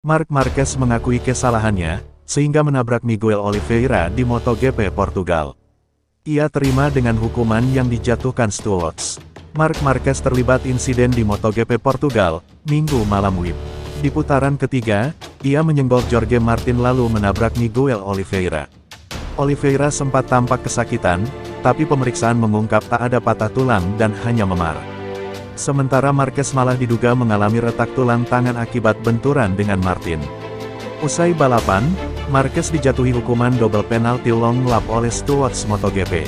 Marc Marquez mengakui kesalahannya, sehingga menabrak Miguel Oliveira di MotoGP Portugal. Ia terima dengan hukuman yang dijatuhkan stewards. Marc Marquez terlibat insiden di MotoGP Portugal, Minggu malam WIB. Di putaran ketiga, ia menyenggol Jorge Martin lalu menabrak Miguel Oliveira. Oliveira sempat tampak kesakitan, tapi pemeriksaan mengungkap tak ada patah tulang dan hanya memar. Sementara Marquez malah diduga mengalami retak tulang tangan akibat benturan dengan Martin. Usai balapan, Marquez dijatuhi hukuman double penalty long lap oleh stewards MotoGP.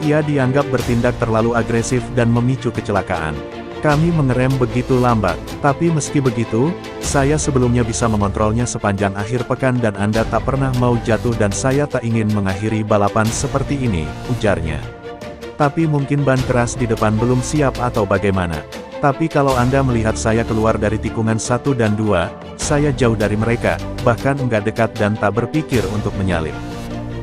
Ia dianggap bertindak terlalu agresif dan memicu kecelakaan. Kami mengerem begitu lambat, tapi meski begitu, saya sebelumnya bisa mengontrolnya sepanjang akhir pekan dan Anda tak pernah mau jatuh dan saya tak ingin mengakhiri balapan seperti ini, ujarnya. Tapi mungkin ban keras di depan belum siap atau bagaimana. Tapi kalau Anda melihat saya keluar dari tikungan 1 dan 2, saya jauh dari mereka, bahkan enggak dekat dan tak berpikir untuk menyalip.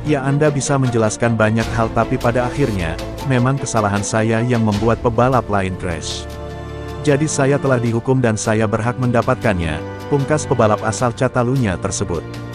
Ya Anda bisa menjelaskan banyak hal tapi pada akhirnya, memang kesalahan saya yang membuat pebalap lain crash. Jadi saya telah dihukum dan saya berhak mendapatkannya, pungkas pebalap asal Catalunya tersebut.